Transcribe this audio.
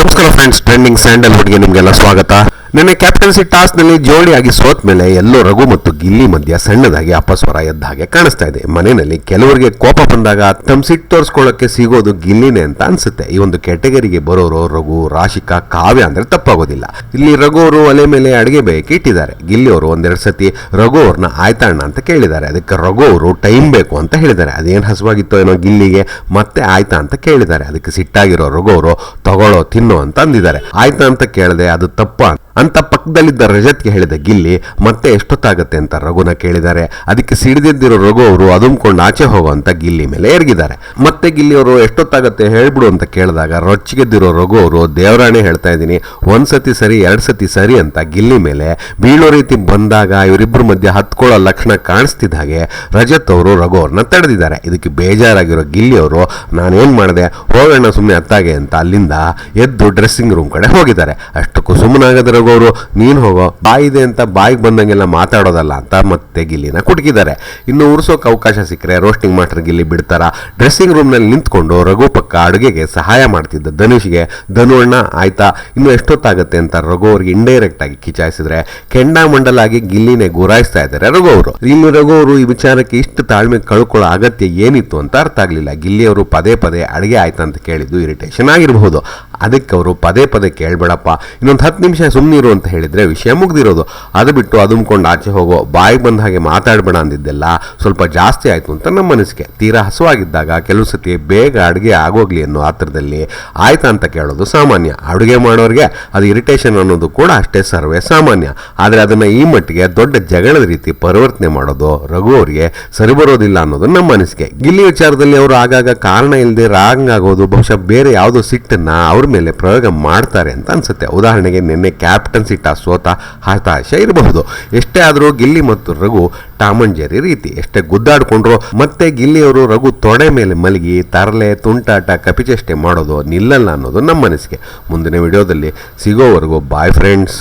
ನಮಸ್ಕಾರ friends, trending ಸ್ಯಾಂಡಲ್ವುಡ್ಗೆ ನಿಮಗೆಲ್ಲ ಸ್ವಾಗತ. ನಿನ್ನೆ ಕ್ಯಾಪ್ಟನ್ಸಿ ಟಾಸ್ನಲ್ಲಿ ಜೋಡಿಯಾಗಿ ಸೋತ ಮೇಲೆ ಎಲ್ಲೋ ರಘು ಮತ್ತು ಗಿಲ್ಲಿ ಮಧ್ಯ ಸಣ್ಣದಾಗಿ ಅಪಸ್ವರ ಎದ್ದ ಹಾಗೆ ಕಾಣಿಸ್ತಾ ಇದೆ. ಮನೆಯಲ್ಲಿ ಕೆಲವರಿಗೆ ಕೋಪ ಬಂದಾಗ ತಮ್ಮ ಸಿಟ್ಟು ತೋರಿಸ್ಕೊಳ್ಳೋಕೆ ಸಿಗೋದು ಗಿಲ್ಲಿನೇ ಅಂತ ಅನ್ಸುತ್ತೆ. ಈ ಒಂದು ಕೆಟಗರಿಗೆ ಬರೋರು ರಘು, ರಾಶಿಕಾ, ಕಾವ್ಯ ಅಂದ್ರೆ ತಪ್ಪಾಗೋದಿಲ್ಲ. ಇಲ್ಲಿ ರಘು ಅವರು ಒಲೆ ಮೇಲೆ ಅಡಿಗೆ ಬೇಯಕ್ಕೆ ಇಟ್ಟಿದ್ದಾರೆ. ಗಿಲ್ಲಿ ಅವರು ಒಂದೆರಡು ಸತಿ ರಘು ಅವ್ರನ್ನ ಆಯ್ತಾ ಅಣ್ಣ ಅಂತ ಕೇಳಿದ್ದಾರೆ. ಅದಕ್ಕೆ ರಘು ಅವರು ಟೈಮ್ ಬೇಕು ಅಂತ ಹೇಳಿದ್ದಾರೆ. ಅದೇನು ಹಸುವಾಗಿತ್ತೋ ಏನೋ ಗಿಲ್ಲಿಗೆ, ಮತ್ತೆ ಆಯ್ತಾ ಅಂತ ಕೇಳಿದ್ದಾರೆ. ಅದಕ್ಕೆ ಸಿಟ್ಟಾಗಿರೋ ರಘು ಅವರು ತಗೊಳ್ಳೋ ತಿನ್ನೋ ಅಂತ ಅಂದಿದ್ದಾರೆ. ಆಯ್ತಾ ಅಂತ ಕೇಳಿದೆ, ಅದು ತಪ್ಪ ಅಂತ ಪಕ್ಕದಲ್ಲಿದ್ದ ರಜತ್ಗೆ ಹೇಳಿದ ಗಿಲ್ಲಿ ಮತ್ತೆ ಎಷ್ಟೊತ್ತಾಗತ್ತೆ ಅಂತ ರಘುನ ಕೇಳಿದ್ದಾರೆ. ಅದಕ್ಕೆ ಸಿಡಿದಿದ್ದಿರೋ ರಘು ಅವರು ಅದುಮ್ಕೊಂಡು ಆಚೆ ಹೋಗೋ ಅಂತ ಗಿಲ್ಲಿ ಮೇಲೆ ಎರಗಿದ್ದಾರೆ. ಮತ್ತೆ ಗಿಲ್ಲಿ ಅವರು ಎಷ್ಟೊತ್ತಾಗತ್ತೆ ಹೇಳ್ಬಿಡು ಅಂತ ಕೇಳಿದಾಗ ರೊಚ್ಚಿಗೆದ್ದಿರೋ ರಘು ಅವರು ದೇವರಾಣೆ ಹೇಳ್ತಾ ಇದ್ದೀನಿ, ಒಂದ್ಸತಿ ಸರಿ 2 ಸತಿ ಸರಿ ಅಂತ ಗಿಲ್ಲಿ ಮೇಲೆ ಬೀಳೋ ರೀತಿ ಬಂದಾಗ ಇವರಿಬ್ಬರ ಮಧ್ಯೆ ಹತ್ಕೊಳ್ಳೋ ಲಕ್ಷಣ ಕಾಣಿಸ್ತಿದ್ದ ಹಾಗೆ ರಜತ್ ಅವರು ರಘು ಅವ್ರನ್ನ ತಡೆದಿದ್ದಾರೆ. ಇದಕ್ಕೆ ಬೇಜಾರಾಗಿರೋ ಗಿಲ್ಲಿ ಅವರು ನಾನೇನ್ ಮಾಡಿದೆ, ಹೋಗೋಣ ಸುಮ್ಮನೆ ಅತ್ತಾಗೆ ಅಂತ ಅಲ್ಲಿಂದ ಎದ್ದು ಡ್ರೆಸ್ಸಿಂಗ್ ರೂಮ್ ಕಡೆ ಹೋಗಿದ್ದಾರೆ. ಅಷ್ಟಕ್ಕೂ ಸುಮ್ಮನಾಗದ ರಘು ಅವರು ನೀನು ಹೋಗೋ, ಬಾಯಿದೆ ಅಂತ ಬಾಯಿಗೆ ಬಂದಂಗೆಲ್ಲ ಮಾತಾಡೋದಲ್ಲ ಅಂತ ಮತ್ತೆ ಗಿಲ್ಲಿನ ಕುಟುಕಿದ್ದಾರೆ. ಇನ್ನು ಉರ್ಸೋಕೆ ಅವಕಾಶ ಸಿಕ್ಕರೆ ರೋಸ್ಟಿಂಗ್ ಮಾಸ್ಟರ್ ಗಿಲ್ಲಿ ಬಿಡ್ತಾರ. ಡ್ರೆಸ್ಸಿಂಗ್ ರೂಮ್ನಲ್ಲಿ ನಿಂತ್ಕೊಂಡು ರಘು ಪಕ್ಕ ಅಡುಗೆಗೆ ಸಹಾಯ ಮಾಡ್ತಿದ್ದ ಧನುಷ್ಗೆ ಧನು ಅಣ್ಣ ಆಯ್ತಾ ಇನ್ನು ಎಷ್ಟೊತ್ತಾಗತ್ತೆ ಅಂತ ರಘು ಅವ್ರಿಗೆ ಇಂಡೈರೆಕ್ಟ್ ಆಗಿ ಕಿಚಾಯಿಸಿದ್ರೆ ಕೆಂಡಾಮಂಡಲಾಗಿ ಗಿಲ್ಲಿನೇ ಗುರಾಯಿಸ್ತಾ ಇದ್ದಾರೆ ರಘು ಅವರು. ಇಲ್ಲಿ ರಘು ಅವರು ಈ ವಿಚಾರಕ್ಕೆ ಇಷ್ಟು ತಾಳ್ಮೆ ಕಳ್ಕೊಳ್ಳೋ ಅಗತ್ಯ ಏನಿತ್ತು ಅಂತ ಅರ್ಥ ಆಗಲಿಲ್ಲ. ಗಿಲ್ಲಿ ಅವರು ಪದೇ ಪದೇ ಅಡುಗೆ ಆಯ್ತಾ ಅಂತ ಕೇಳಿದ್ದು ಇರಿಟೇಷನ್ ಆಗಿರಬಹುದು. ಅದಕ್ಕೆ ಅವರು ಪದೇ ಪದೇ ಕೇಳಬೇಡಪ್ಪ, ಇನ್ನೊಂದು 10 ನಿಮಿಷ ಸುಮ್ಮನಿರು ಅಂತ ಹೇಳಿದ್ರೆ ವಿಷಯ ಮುಗ್ದಿರೋದು. ಅದು ಬಿಟ್ಟು ಅದುಮ್ಕೊಂಡು ಆಚೆ ಹೋಗೋ, ಬಾಯಿಗೆ ಬಂದ ಹಾಗೆ ಮಾತಾಡಬೇಡ ಅಂದಿದ್ದೆಲ್ಲ ಸ್ವಲ್ಪ ಜಾಸ್ತಿ ಆಯಿತು ಅಂತ ನಮ್ಮ ಮನಸ್ಸಿಗೆ. ತೀರಾ ಹಸುವಾಗಿದ್ದಾಗ ಕೆಲವು ಸತಿ ಬೇಗ ಅಡುಗೆ ಆಗೋಗ್ಲಿ ಅನ್ನೋ ಆತರದಲ್ಲಿ ಆಯ್ತಾ ಅಂತ ಕೇಳೋದು ಸಾಮಾನ್ಯ. ಅಡುಗೆ ಮಾಡೋರಿಗೆ ಅದು ಇರಿಟೇಷನ್ ಅನ್ನೋದು ಕೂಡ ಅಷ್ಟೇ ಸರ್ವೇ ಸಾಮಾನ್ಯ. ಆದರೆ ಅದನ್ನು ಈ ಮಟ್ಟಿಗೆ ದೊಡ್ಡ ಜಗಳದ ರೀತಿ ಪರಿವರ್ತನೆ ಮಾಡೋದು ರಘು ಅವರಿಗೆ ಸರಿ ಬರೋದಿಲ್ಲ ಅನ್ನೋದು ನಮ್ಮ ಮನಸ್ಸಿಗೆ. ಗಿಲ್ಲಿ ವಿಚಾರದಲ್ಲಿ ಅವರು ಆಗಾಗ ಕಾರಣ ಇಲ್ಲದೆ ರಾಂಗ್ ಆಗೋದು ಬಹುಶಃ ಬೇರೆ ಯಾವುದೋ ಸಿಟ್ಟನ್ನ ಅವ್ರ ಮೇಲೆ ಪ್ರಯೋಗ ಮಾಡ್ತಾರೆ ಅಂತ ಅನ್ಸುತ್ತೆ. ಉದಾಹರಣೆಗೆ ನಿನ್ನೆ ಕ್ಯಾಪ್ಟನ್ಸಿ ಟಾಸ್ ಸೋತ ಹತಾಶೆ ಇರಬಹುದು. ಎಷ್ಟೇ ಆದರೂ ಗಿಲ್ಲಿ ಮತ್ತು ರಘು ಟಾಮ್ ಅಂಡ್ ಜೆರ್ರಿ ರೀತಿ ಎಷ್ಟೇ ಗುದ್ದಾಡ್ಕೊಂಡ್ರು ಮತ್ತೆ ಗಿಲ್ಲಿ ಅವರು ರಘು ತೊಡೆ ಮೇಲೆ ಮಲಗಿ ತರಲೆ ತುಂಟಾಟ ಕಪಿಚೇಷ್ಟೆ ಮಾಡೋದು ನಿಲ್ಲಲ್ಲ ಅನ್ನೋದು ನಮ್ಮ ಮನಸ್ಸಿಗೆ. ಮುಂದಿನ ವಿಡಿಯೋದಲ್ಲಿ ಸಿಗೋವರೆಗೂ ಬಾಯ್ ಫ್ರೆಂಡ್ಸ್.